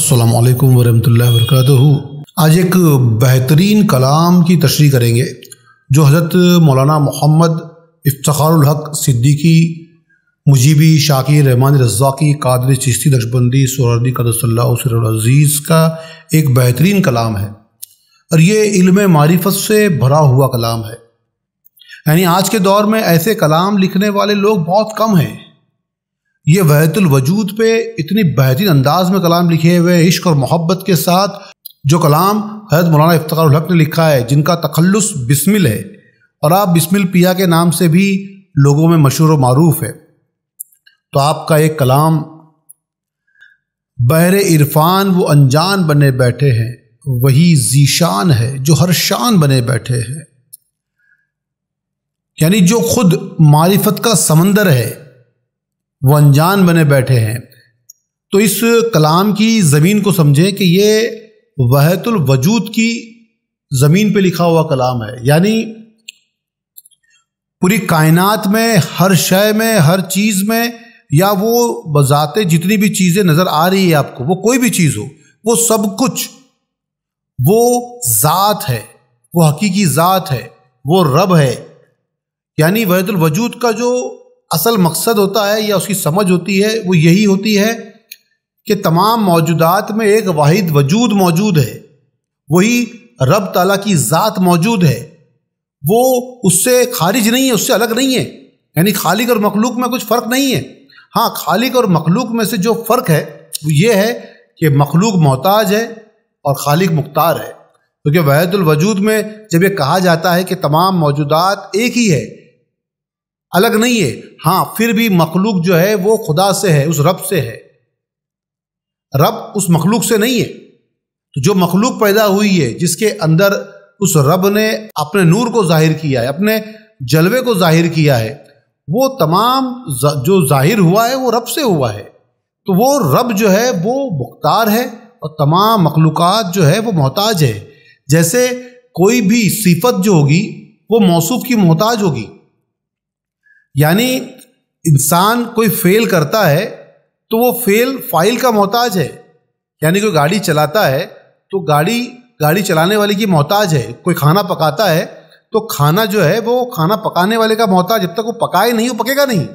السلام علیکم ورحمۃ اللہ وبرکاتہ۔ آج ایک بہترین کلام کی تشریح کریں گے جو حضرت مولانا محمد افتخار الحق صدیقی مجیبی شاکر رحمان رزاقی قادری چشتی نقشبندی سہروردی قدس اللہ سر العزیز کا ایک بہترین کلام ہے، اور یہ علم معرفت سے بھرا ہوا کلام ہے۔ یعنی آج کے دور میں ایسے کلام لکھنے والے لوگ بہت کم ہیں۔ یہ وحدت الوجود پہ اتنی بہترین انداز میں کلام لکھے ہوئے، عشق اور محبت کے ساتھ جو کلام حضرت مولانا افتخار الحق نے لکھا ہے، جن کا تخلص بسمل ہے، اور آپ بسمل پیا کے نام سے بھی لوگوں میں مشہور و معروف ہے۔ تو آپ کا ایک کلام بحر عرفان وہ انجان بنے بیٹھے ہیں، وہی ذیشان ہے جو ہر شان بنے بیٹھے ہیں۔ یعنی جو خود معرفت کا سمندر ہے وہ انجان بنے بیٹھے ہیں۔ تو اس کلام کی زمین کو سمجھیں کہ یہ وحدت الوجود کی زمین پہ لکھا ہوا کلام ہے۔ یعنی پوری کائنات میں، ہر شے میں، ہر چیز میں، یا وہ بذات جتنی بھی چیزیں نظر آ رہی ہے آپ کو، وہ کوئی بھی چیز ہو، وہ سب کچھ وہ ذات ہے، وہ حقیقی ذات ہے، وہ رب ہے۔ یعنی وحدت الوجود کا جو اصل مقصد ہوتا ہے یا اس کی سمجھ ہوتی ہے وہ یہی ہوتی ہے کہ تمام موجودات میں ایک واحد وجود موجود ہے، وہی رب تعالیٰ کی ذات موجود ہے، وہ اس سے خارج نہیں ہے، اس سے الگ نہیں ہے۔ یعنی خالق اور مخلوق میں کچھ فرق نہیں ہے۔ ہاں، خالق اور مخلوق میں سے جو فرق ہے وہ یہ ہے کہ مخلوق محتاج ہے اور خالق مختار ہے۔ کیونکہ وحدت الوجود میں جب یہ کہا جاتا ہے کہ تمام موجودات ایک ہی ہے، الگ نہیں ہے، ہاں پھر بھی مخلوق جو ہے وہ خدا سے ہے، اس رب سے ہے، رب اس مخلوق سے نہیں ہے۔ تو جو مخلوق پیدا ہوئی ہے، جس کے اندر اس رب نے اپنے نور کو ظاہر کیا ہے، اپنے جلوے کو ظاہر کیا ہے، وہ تمام جو ظاہر ہوا ہے وہ رب سے ہوا ہے۔ تو وہ رب جو ہے وہ مختار ہے اور تمام مخلوقات جو ہے وہ محتاج ہے۔ جیسے کوئی بھی صفت جو ہوگی وہ موصوف کی محتاج ہوگی۔ یعنی انسان کوئی فعل کرتا ہے تو وہ فعل فاعل کا محتاج ہے۔ یعنی کوئی گاڑی چلاتا ہے تو گاڑی چلانے والے کی محتاج ہے۔ کوئی کھانا پکاتا ہے تو کھانا جو ہے وہ کھانا پکانے والے کا محتاج، جب تک وہ پکائے نہیں وہ پکے گا نہیں۔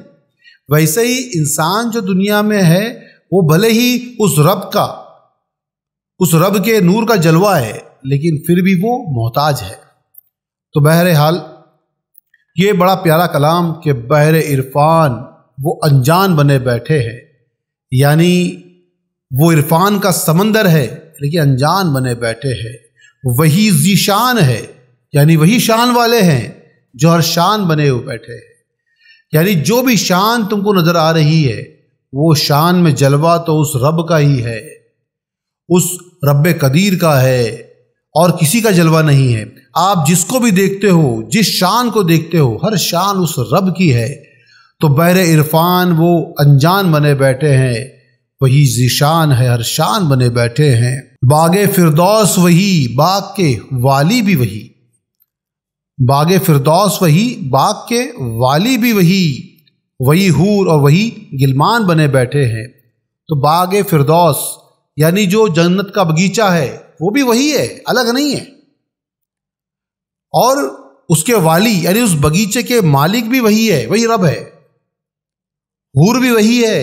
ویسے ہی انسان جو دنیا میں ہے وہ بھلے ہی اس رب کے نور کا جلوہ ہے، لیکن پھر بھی وہ محتاج ہے۔ تو بہرحال یہ بڑا پیارا کلام کہ بحر عرفان وہ انجان بنے بیٹھے ہیں، یعنی وہ عرفان کا سمندر ہے لیکن انجان بنے بیٹھے ہیں۔ وہی ذیشان ہے، یعنی وہی شان والے ہیں جو ہر شان بنے ہوئے بیٹھے ہیں۔ یعنی جو بھی شان تم کو نظر آ رہی ہے وہ شان میں جلوہ تو اس رب کا ہی ہے، اس رب قدیر کا ہے، اور کسی کا جلوہ نہیں ہے۔ آپ جس کو بھی دیکھتے ہو، جس شان کو دیکھتے ہو، ہر شان اس رب کی ہے۔ تو بحر عرفان وہ انجان بنے بیٹھے ہیں، وہی ذیشان ہے، ہر شان بنے بیٹھے ہیں۔ باغ فردوس وہی، باغ کے والی بھی وہی، باغ فردوس وہی، باغ کے والی بھی وہی حور اور وہی غلمان بنے بیٹھے ہیں۔ تو باغ فردوس یعنی جو جنت کا باغیچہ ہے وہ بھی وہی ہے، الگ نہیں ہے، اور اس کے والی یعنی اس باغیچے کے مالک بھی وہی ہے، وہی رب ہے۔ حور بھی وہی ہے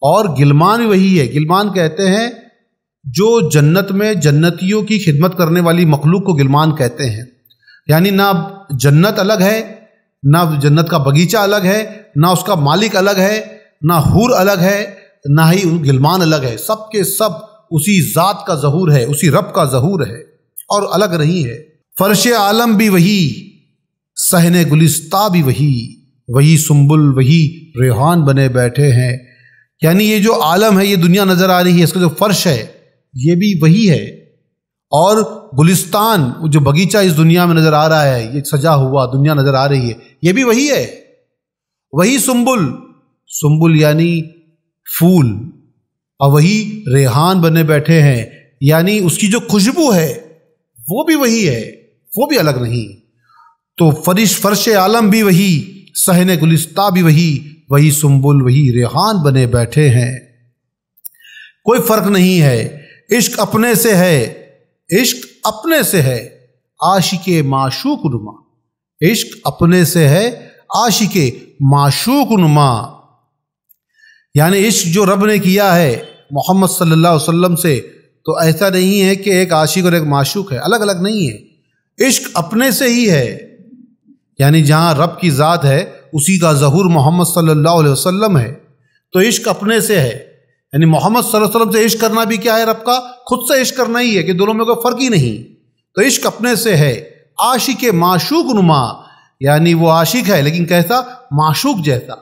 اور غلمان بھی وہی ہے۔ غلمان کہتے ہیں جو جنت میں جنتیوں کی خدمت کرنے والی مخلوق کو غلمان کہتے ہیں۔ یعنی نہ جنت الگ ہے، نہ جنت کا باغیچہ الگ ہے، نہ اس کا مالک الگ ہے، نہ حور الگ ہے، نہ ہی غلمان الگ ہے۔ سب کے سب اسی ذات کا ظہور ہے، اسی رب کا ظہور ہے، اور الگ نہیں ہے۔ فرش عالم بھی وہی، صحن گلستہ بھی وہی سنبل وہی ریحان بنے بیٹھے ہیں۔ یعنی یہ جو عالم ہے، یہ دنیا نظر آ رہی ہے، اس کا جو فرش ہے یہ بھی وہی ہے، اور گلستان جو باغیچہ اس دنیا میں نظر آ رہا ہے، یہ سجا ہوا دنیا نظر آ رہی ہے، یہ بھی وہی ہے۔ وہی سنبل یعنی پھول، اور وہی ریحان بنے بیٹھے ہیں، یعنی اس کی جو خوشبو ہے وہ بھی وہی ہے، وہ بھی الگ نہیں۔ تو فرش عالم بھی وہی، صحن گلستہ بھی وہی سنبل وہی ریحان بنے بیٹھے ہیں۔ کوئی فرق نہیں ہے، عشق اپنے سے ہے، عشق اپنے سے ہے عاشق معشوق نما، عشق اپنے سے ہے عاشق معشوق نما۔ یعنی عشق جو رب نے کیا ہے محمد صلی اللہ علیہ وسلم سے، تو ایسا نہیں ہے کہ ایک عاشق اور ایک معشوق ہے، الگ الگ نہیں ہے، عشق اپنے سے ہی ہے۔ یعنی جہاں رب کی ذات ہے اسی کا ظہور محمد صلی اللہ علیہ وسلم ہے، تو عشق اپنے سے ہے۔ یعنی محمد صلی اللہ علیہ وسلم سے عشق کرنا بھی کیا ہے؟ رب کا خود سے عشق کرنا ہی ہے، کہ دونوں میں کوئی فرق ہی نہیں، تو عشق اپنے سے ہے عاشق معشوق نما۔ یعنی وہ عاشق ہے لیکن کیسا؟ معشوق جیسا،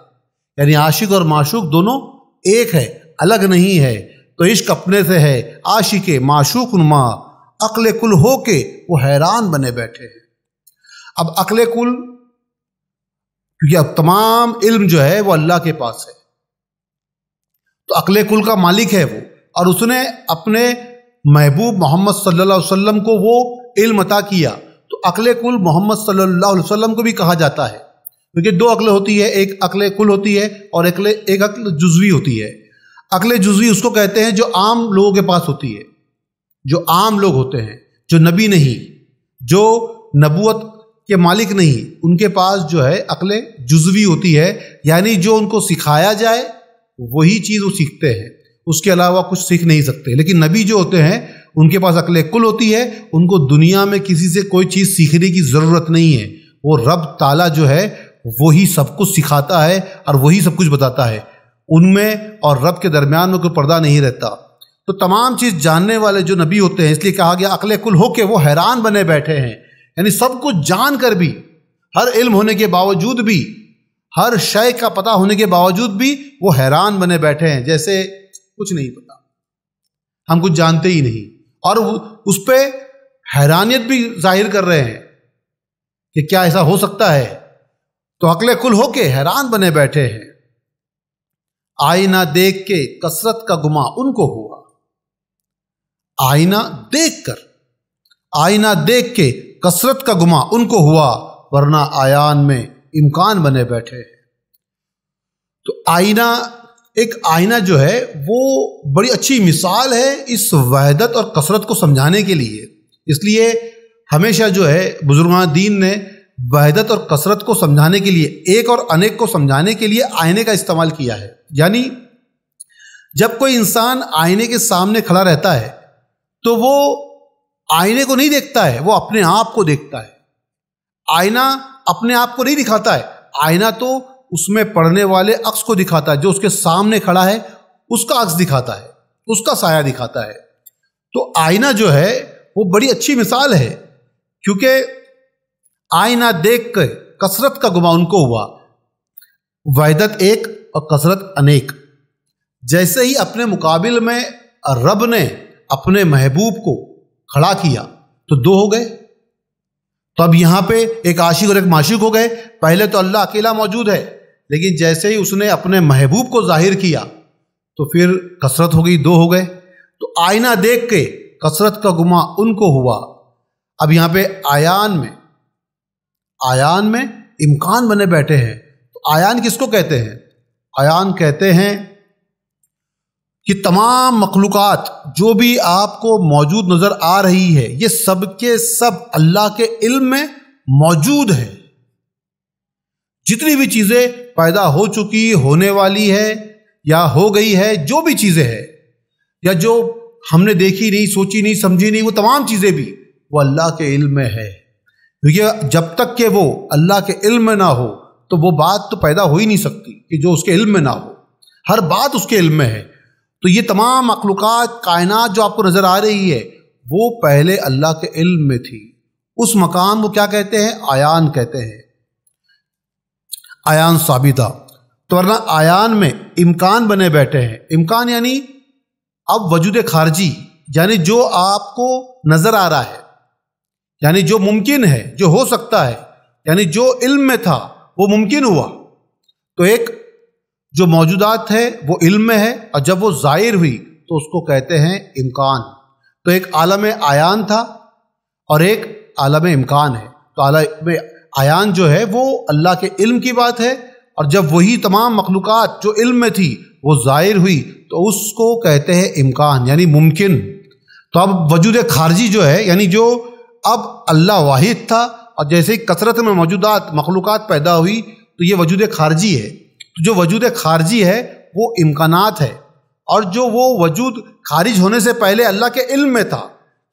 یعنی عاشق اور معشوق دونوں ایک ہے، الگ نہیں ہے، تو عشق اپنے سے ہے عاشق معشوق نما۔ عقل کل ہو کے وہ حیران بنے بیٹھے ہیں۔ اب عقل کل، کیونکہ اب تمام علم جو ہے وہ اللہ کے پاس ہے، تو عقل کل کا مالک ہے وہ، اور اس نے اپنے محبوب محمد صلی اللہ علیہ وسلم کو وہ علم عطا کیا، تو عقل کل محمد صلی اللہ علیہ وسلم کو بھی کہا جاتا ہے، کیونکہ دو عقل ہوتی ہے، ایک عقل کل ہوتی ہے اور ایک عقل جزوی ہوتی ہے۔ عقل جزوی اس کو کہتے ہیں جو عام لوگوں کے پاس ہوتی ہے، جو عام لوگ ہوتے ہیں، جو نبی نہیں، جو نبوت کے مالک نہیں، ان کے پاس جو ہے عقل جزوی ہوتی ہے، یعنی جو ان کو سکھایا جائے وہی چیز وہ سیکھتے ہیں، اس کے علاوہ کچھ سیکھ نہیں سکتے۔ لیکن نبی جو ہوتے ہیں ان کے پاس عقل کل ہوتی ہے، ان کو دنیا میں کسی سے کوئی چیز سیکھنے کی ضرورت نہیں ہے، وہ رب تعالیٰ جو ہے وہی سب کچھ سکھاتا ہے اور وہی سب کچھ بتاتا ہے، ان میں اور رب کے درمیان میں کوئی پردہ نہیں رہتا۔ تو تمام چیز جاننے والے جو نبی ہوتے ہیں، اس لیے کہا گیا عقل کل ہو کے وہ حیران بنے بیٹھے ہیں، یعنی سب کچھ جان کر بھی، ہر علم ہونے کے باوجود بھی، ہر شے کا پتہ ہونے کے باوجود بھی وہ حیران بنے بیٹھے ہیں، جیسے کچھ نہیں پتا، ہم کچھ جانتے ہی نہیں، اور اس پہ حیرانیت بھی ظاہر کر رہے ہیں کہ کیا ایسا ہو سکتا ہے۔ تو عقل کل ہو کے حیران بنے بیٹھے ہیں۔ آئینہ دیکھ کے کثرت کا گما ان کو ہوا، آئینہ دیکھ کر، آئینہ دیکھ کے کثرت کا گما ان کو ہوا، ورنہ آیان میں امکان بنے بیٹھے ہیں۔ تو آئینہ، ایک آئینہ جو ہے وہ بڑی اچھی مثال ہے اس وحدت اور کثرت کو سمجھانے کے لیے، اس لیے ہمیشہ جو ہے بزرگان دین نے وحدت اور کثرت کو سمجھانے کے لیے، ایک اور انیک کو سمجھانے کے لیے آئینے کا استعمال کیا ہے۔ یعنی جب کوئی انسان آئینے کے سامنے کھڑا رہتا ہے تو وہ آئینے کو نہیں دیکھتا ہے، وہ اپنے آپ کو دیکھتا ہے۔ آئینہ اپنے آپ کو نہیں دکھاتا ہے، آئینہ تو اس میں پڑھنے والے عکس کو دکھاتا ہے، جو اس کے سامنے کھڑا ہے اس کا عکس دکھاتا ہے، اس کا سایہ دکھاتا ہے۔ تو آئینہ جو ہے وہ بڑی اچھی مثال ہے، کیونکہ آئینہ دیکھ کر کثرت کا گما ان کو ہوا، وحدت ایک اور کثرت انیک۔ جیسے ہی اپنے مقابل میں رب نے اپنے محبوب کو کھڑا کیا تو دو ہو گئے، تو اب یہاں پہ ایک عاشق اور ایک معشوق ہو گئے۔ پہلے تو اللہ اکیلا موجود ہے، لیکن جیسے ہی اس نے اپنے محبوب کو ظاہر کیا تو پھر کثرت ہو گئی، دو ہو گئے۔ تو آئینہ دیکھ کے کثرت کا گما ان کو ہوا۔ اب یہاں پہ آیان میں امکان بنے بیٹھے ہیں۔ تو آیان کس کو کہتے ہیں؟ آیان کہتے ہیں کہ تمام مخلوقات جو بھی آپ کو موجود نظر آ رہی ہے، یہ سب کے سب اللہ کے علم میں موجود ہے۔ جتنی بھی چیزیں پیدا ہو چکی، ہونے والی ہے یا ہو گئی ہے، جو بھی چیزیں ہیں یا جو ہم نے دیکھی نہیں، سوچی نہیں، سمجھی نہیں، وہ تمام چیزیں بھی وہ اللہ کے علم میں ہے۔ کیونکہ جب تک کہ وہ اللہ کے علم میں نہ ہو تو وہ بات تو پیدا ہو ہی نہیں سکتی کہ جو اس کے علم میں نہ ہو، ہر بات اس کے علم میں ہے۔ تو یہ تمام مخلوقات، کائنات جو آپ کو نظر آ رہی ہے وہ پہلے اللہ کے علم میں تھی۔ اس مقام کو کیا کہتے ہیں؟ آیان کہتے ہیں، آیان ثابتہ۔ تو ورنہ آیان میں امکان بنے بیٹھے ہیں۔ امکان یعنی اب وجود خارجی، یعنی جو آپ کو نظر آ رہا ہے، یعنی جو ممکن ہے، جو ہو سکتا ہے، یعنی جو علم میں تھا وہ ممکن ہوا۔ تو ایک جو موجودات ہے وہ علم میں ہے، اور جب وہ ظاہر ہوئی تو اس کو کہتے ہیں امکان۔ تو ایک عالم آیان تھا اور ایک عالم امکان ہے۔ تو عالم آیان جو ہے وہ اللہ کے علم کی بات ہے، اور جب وہی تمام مخلوقات جو علم میں تھی وہ ظاہر ہوئی تو اس کو کہتے ہیں امکان، یعنی ممکن۔ تو اب وجود خارجی جو ہے، یعنی جو اب اللہ واحد تھا اور جیسے ہی کثرت میں موجودات مخلوقات پیدا ہوئی تو یہ وجود خارجی ہے۔ تو جو وجود خارجی ہے وہ امکانات ہے، اور جو وہ وجود خارج ہونے سے پہلے اللہ کے علم میں تھا،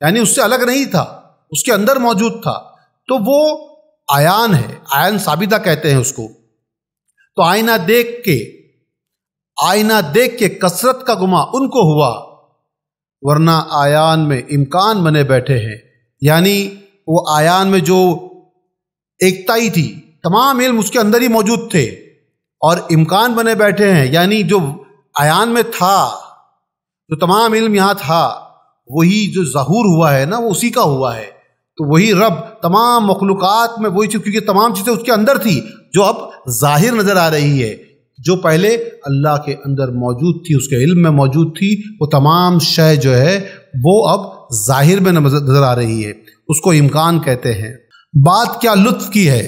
یعنی اس سے الگ نہیں تھا، اس کے اندر موجود تھا، تو وہ عیان ہے، عیان ثابتہ کہتے ہیں اس کو۔ تو آئینہ دیکھ کے کثرت کا گما ان کو ہوا، ورنہ عیان میں امکان بنے بیٹھے ہیں، یعنی وہ عیان میں جو ایکتائی تھی، تمام علم اس کے اندر ہی موجود تھے، اور امکان بنے بیٹھے ہیں، یعنی جو عیان میں تھا، جو تمام علم یہاں تھا، وہی جو ظہور ہوا ہے نا، وہ اسی کا ہوا ہے۔ تو وہی رب تمام مخلوقات میں وہی چیز، کیونکہ تمام چیزیں اس کے اندر تھی جو اب ظاہر نظر آ رہی ہے، جو پہلے اللہ کے اندر موجود تھی، اس کے علم میں موجود تھی، وہ تمام شے جو ہے وہ اب ظاہر میں نظر آ رہی ہے، اس کو امکان کہتے ہیں۔ بات کیا لطف کی ہے،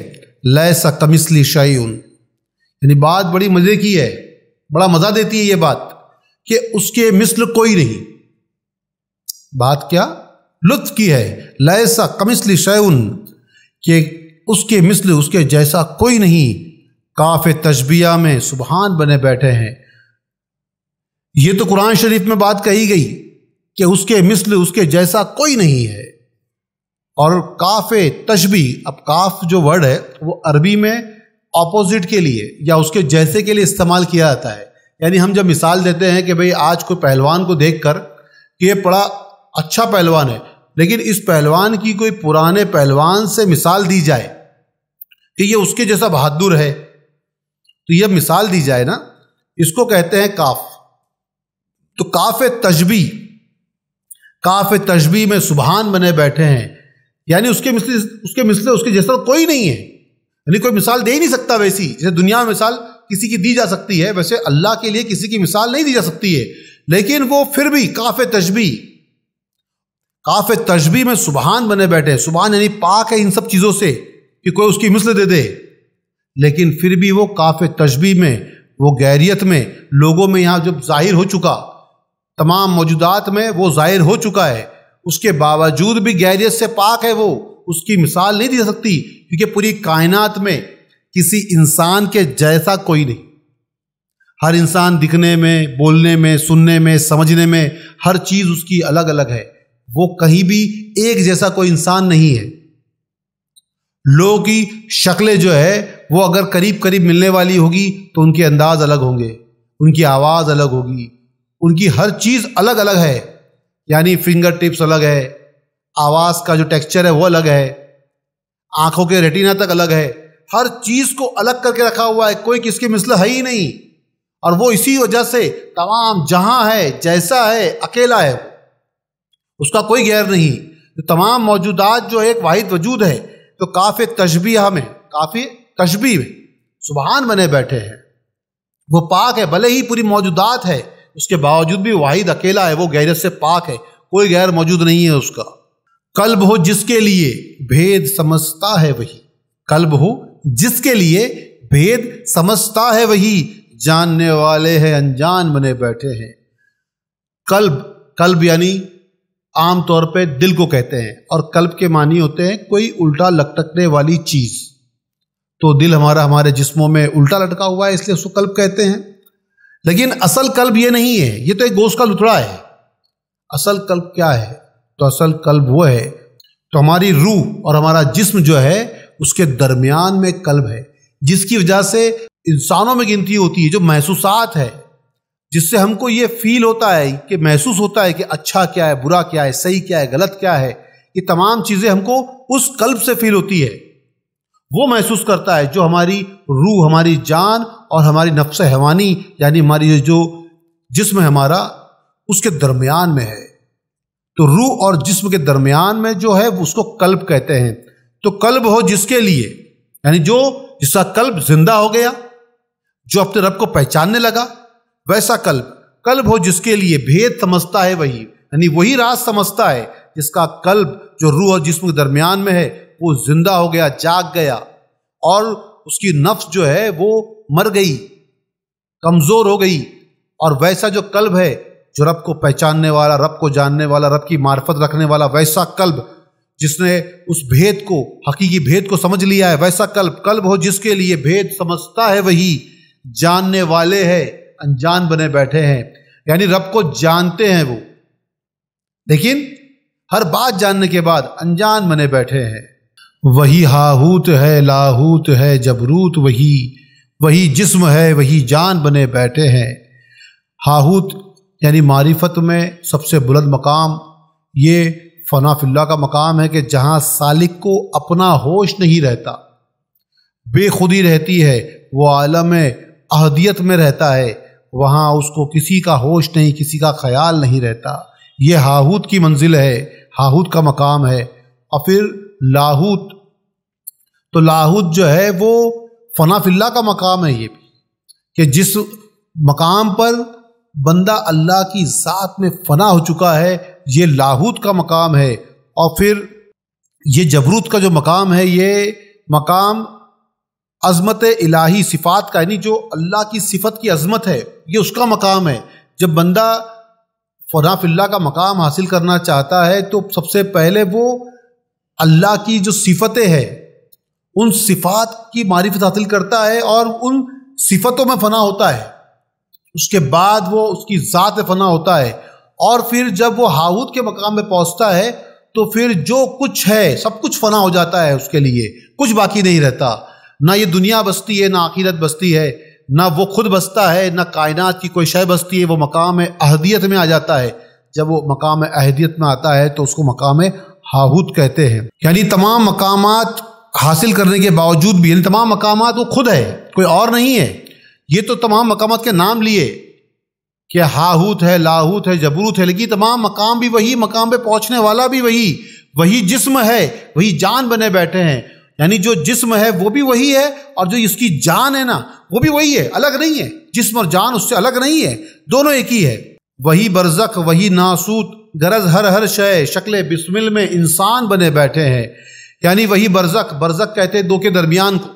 لیس کمثلہ شیء، یعنی بات بڑی مزے کی ہے، بڑا مزہ دیتی ہے یہ بات کہ اس کے مثل کوئی نہیں۔ بات کیا لطف کی ہے، لیس کمثلہ شیء، کہ اس کے مثل، اس کے جیسا کوئی نہیں۔ کاف تشبیہ میں سبحان بنے بیٹھے ہیں۔ یہ تو قرآن شریف میں بات کہی گئی کہ اس کے مثل، اس کے جیسا کوئی نہیں ہے، اور کاف تشبیہ، اب کاف جو ورڈ ہے وہ عربی میں اپوزٹ کے لیے یا اس کے جیسے کے لیے استعمال کیا جاتا ہے۔ یعنی ہم جب مثال دیتے ہیں کہ بھئی آج کوئی پہلوان کو دیکھ کر کہ یہ بڑا اچھا پہلوان ہے، لیکن اس پہلوان کی کوئی پرانے پہلوان سے مثال دی جائے کہ یہ اس کے جیسا بہادر ہے، تو یہ مثال دی جائے نا، اس کو کہتے ہیں کاف۔ تو کاف تشبیہ میں سبحان بنے بیٹھے ہیں، یعنی اس کے مثل اس کے جیسا کوئی نہیں ہے، یعنی کوئی مثال دے ہی نہیں سکتا ویسی، جیسے دنیا میں مثال کسی کی دی جا سکتی ہے، ویسے اللہ کے لیے کسی کی مثال نہیں دی جا سکتی ہے، لیکن وہ پھر بھی کاف تشبیہ میں سبحان بنے بیٹھے ہیں۔ سبحان یعنی پاک ہے ان سب چیزوں سے کہ کوئی اس کی مثل دے دے، لیکن پھر بھی وہ کاف تشبیہ میں، وہ غیریت میں، لوگوں میں یہاں جب ظاہر ہو چکا، تمام موجودات میں وہ ظاہر ہو چکا ہے، اس کے باوجود بھی غیریت سے پاک ہے، وہ اس کی مثال نہیں دی جا سکتی، کیونکہ پوری کائنات میں کسی انسان کے جیسا کوئی نہیں۔ ہر انسان دکھنے میں، بولنے میں، سننے میں، سمجھنے میں، ہر چیز اس کی الگ الگ ہے، وہ کہیں بھی ایک جیسا کوئی انسان نہیں ہے۔ لوگوں کی شکلیں جو ہے وہ اگر قریب قریب ملنے والی ہوگی تو ان کے انداز الگ ہوں گے، ان کی آواز الگ ہوگی، ان کی ہر چیز الگ الگ ہے، یعنی فنگر ٹپس الگ ہے، آواز کا جو ٹیکسچر ہے وہ الگ ہے، آنکھوں کے ریٹینا تک الگ ہے، ہر چیز کو الگ کر کے رکھا ہوا ہے، کوئی کس کے مثل ہے ہی نہیں، اور وہ اسی وجہ سے تمام جہاں ہے، جیسا ہے، اکیلا ہے، اس کا کوئی غیر نہیں۔ تو تمام موجودات جو ایک واحد وجود ہے، تو کاف تشبیہ میں سبحان بنے بیٹھے ہیں، وہ پاک ہے، بھلے ہی پوری موجودات ہے، اس کے باوجود بھی واحد اکیلا ہے، وہ غیرت سے پاک ہے، کوئی غیر موجود نہیں ہے اس کا۔ قلب ہو جس کے لیے بھید سمجھتا ہے وہی، قلب ہو جس کے لیے بھید سمجھتا ہے وہی، جاننے والے ہیں انجان بنے بیٹھے ہیں۔ قلب یعنی عام طور پہ دل کو کہتے ہیں، اور قلب کے معنی ہوتے ہیں کوئی الٹا لٹکنے والی چیز۔ تو دل ہمارے جسموں میں الٹا لٹکا ہوا ہے، اس لیے اس کو قلب کہتے ہیں، لیکن اصل قلب یہ نہیں ہے، یہ تو ایک گوشت کا لتڑا ہے۔ اصل قلب کیا ہے؟ تو اصل قلب وہ ہے، تو ہماری روح اور ہمارا جسم جو ہے اس کے درمیان میں قلب ہے، جس کی وجہ سے انسانوں میں گنتی ہوتی ہے، جو محسوسات ہے، جس سے ہم کو یہ فیل ہوتا ہے کہ محسوس ہوتا ہے کہ اچھا کیا ہے، برا کیا ہے، صحیح کیا ہے، غلط کیا ہے، یہ تمام چیزیں ہم کو اس قلب سے فیل ہوتی ہے، وہ محسوس کرتا ہے، جو ہماری روح، ہماری جان اور ہماری نفس حیوانی یعنی ہماری جو جسم ہے ہمارا، اس کے درمیان میں ہے۔ تو روح اور جسم کے درمیان میں جو ہے اس کو قلب کہتے ہیں۔ تو قلب ہو جس کے لیے، یعنی جس کا قلب زندہ ہو گیا، جو اپنے رب کو پہچاننے لگا، ویسا قلب ہو جس کے لیے بھید سمجھتا ہے وہی، یعنی وہی راز سمجھتا ہے جس کا قلب جو روح اور جسم کے درمیان میں ہے وہ زندہ ہو گیا، جاگ گیا، اور اس کی نفس جو ہے وہ مر گئی، کمزور ہو گئی، اور ویسا جو قلب ہے جو رب کو پہچاننے والا، رب کو جاننے والا، رب کی معرفت رکھنے والا، ویسا قلب جس نے اس بھید کو، حقیقی بھید کو سمجھ لیا ہے، ویسا قلب ہو جس کے لیے بھید سمجھتا ہے وہی جاننے والے ہیں انجان بنے بیٹھے ہیں، یعنی رب کو جانتے ہیں وہ، لیکن ہر بات جاننے کے بعد انجان بنے بیٹھے ہیں۔ وہی ہاہوت ہے، لاہوت ہے، جبروت وہی جسم ہے، وہی جان بنے بیٹھے ہیں۔ ہاہوت یعنی معرفت میں سب سے بلند مقام، یہ فنا فی اللہ کا مقام ہے کہ جہاں سالک کو اپنا ہوش نہیں رہتا، بے خودی رہتی ہے، وہ عالم احدیت میں رہتا ہے، وہاں اس کو کسی کا ہوش نہیں، کسی کا خیال نہیں رہتا۔ یہ ہاہوت کی منزل ہے، ہاہوت کا مقام ہے۔ اور پھر لاہوت، تو لاہوت جو ہے وہ فنا فی اللہ کا مقام ہے، یہ بھی کہ جس مقام پر بندہ اللہ کی ذات میں فنا ہو چکا ہے، یہ لاہوت کا مقام ہے۔ اور پھر یہ جبروت کا جو مقام ہے، یہ مقام عظمت الہی صفات کا، یعنی جو اللہ کی صفت کی عظمت ہے، یہ اس کا مقام ہے۔ جب بندہ فنا فی اللہ کا مقام حاصل کرنا چاہتا ہے تو سب سے پہلے وہ اللہ کی جو صفتیں ہیں ان صفات کی معرفت حاصل کرتا ہے اور ان صفتوں میں فنا ہوتا ہے، اس کے بعد وہ اس کی ذات میں فنا ہوتا ہے۔ اور پھر جب وہ ہاہوت کے مقام میں پہنچتا ہے تو پھر جو کچھ ہے سب کچھ فنا ہو جاتا ہے، اس کے لیے کچھ باقی نہیں رہتا، نہ یہ دنیا بستی ہے، نہ آخرت بستی ہے، نہ وہ خود بستا ہے، نہ کائنات کی کوئی شے بستی ہے، وہ مقام احدیت میں آ جاتا ہے۔ جب وہ مقام احدیت میں آتا ہے تو اس کو مقام ہاہوت کہتے ہیں۔ یعنی تمام مقامات حاصل کرنے کے باوجود بھی، یعنی تمام مقامات وہ خود ہے، کوئی اور نہیں ہے۔ یہ تو تمام مقامات کے نام لیے کہ ہاہوت ہے، لاہوت ہے، جبروت ہے، لیکن تمام مقام بھی وہی، مقام پہ پہنچنے والا بھی وہی جسم ہے، وہی جان بنے بیٹھے ہیں۔ یعنی جو جسم ہے وہ بھی وہی ہے، اور جو اس کی جان ہے نا وہ بھی وہی ہے، الگ نہیں ہے۔ جسم اور جان اس سے الگ نہیں ہے، دونوں ایک ہی ہے۔ وہی برزخ، وہی ناسوت، غرض ہر شے شکل بسمل میں انسان بنے بیٹھے ہیں۔ یعنی وہی برزخ کہتے ہیں دو کے درمیان کو،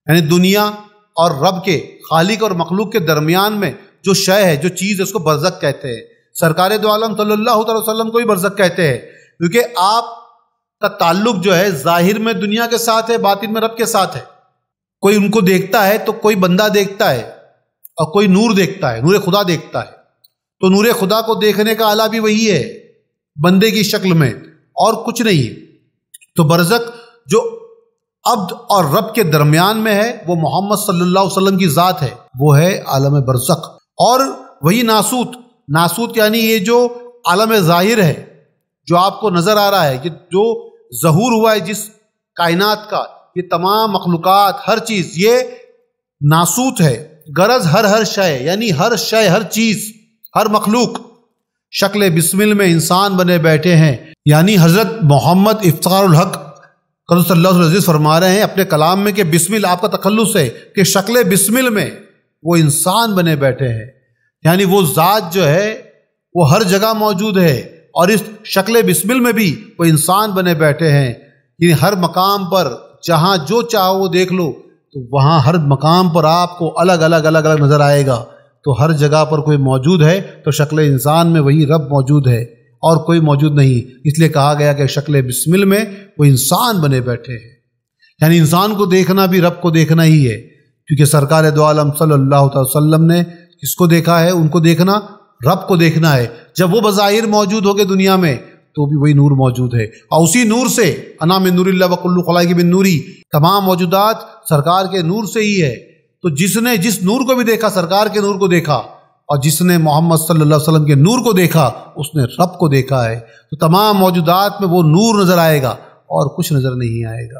یعنی دنیا اور رب کے، خالق اور مخلوق کے درمیان میں جو شے ہے، جو چیز ہے، اس کو برزخ کہتے ہیں۔ سرکار دو عالم صلی اللہ علیہ وسلم کو بھی برزخ کہتے ہیں، کیونکہ آپ کا تعلق جو ہے ظاہر میں دنیا کے ساتھ ہے، باطن میں رب کے ساتھ ہے۔ کوئی ان کو دیکھتا ہے تو کوئی بندہ دیکھتا ہے، اور کوئی نور دیکھتا ہے، نور خدا دیکھتا ہے، تو نور خدا کو دیکھنے کا آلہ بھی وہی ہے بندے کی شکل میں، اور کچھ نہیں ہے۔ تو برزخ جو عبد اور رب کے درمیان میں ہے وہ محمد صلی اللہ علیہ وسلم کی ذات ہے، وہ ہے عالم برزخ۔ اور وہی ناسوت یعنی یہ جو عالم ظاہر ہے، جو آپ کو نظر آ رہا ہے، کہ جو ظہور ہوا ہے جس کائنات کا، یہ تمام مخلوقات، ہر چیز، یہ ناسوت ہے۔ غرض ہر شے، یعنی ہر شے، ہر چیز، ہر مخلوق شکل بسمل میں انسان بنے بیٹھے ہیں۔ یعنی حضرت محمد افتخار الحق صلی اللہ علیہ وسلم فرما رہے ہیں اپنے کلام میں کہ بسمل آپ کا تخلص ہے، کہ شکل بسمل میں وہ انسان بنے بیٹھے ہیں۔ یعنی وہ ذات جو ہے وہ ہر جگہ موجود ہے، اور اس شکل بسمل میں بھی وہ انسان بنے بیٹھے ہیں۔ یعنی ہر مقام پر جہاں جو چاہو وہ دیکھ لو، تو وہاں ہر مقام پر آپ کو الگ الگ نظر آئے گا۔ تو ہر جگہ پر کوئی موجود ہے تو شکل انسان میں وہی رب موجود ہے، اور کوئی موجود نہیں۔ اس لیے کہا گیا کہ شکل بسمل میں وہ انسان بنے بیٹھے ہیں۔ یعنی انسان کو دیکھنا بھی رب کو دیکھنا ہی ہے، کیونکہ سرکار دو عالم صلی اللہ علیہ وسلم نے کس کو دیکھا ہے؟ ان کو دیکھنا رب کو دیکھنا ہے۔ جب وہ بظاہر موجود ہوگے دنیا میں تو بھی وہی نور موجود ہے، اور اسی نور سے، انا من نور اللہ وکل خلائق من نوری، تمام موجودات سرکار کے نور سے ہی ہے۔ تو جس نے جس نور کو بھی دیکھا، سرکار کے نور کو دیکھا، اور جس نے محمد صلی اللہ علیہ وسلم کے نور کو دیکھا، اس نے رب کو دیکھا ہے۔ تو تمام موجودات میں وہ نور نظر آئے گا اور کچھ نظر نہیں آئے گا۔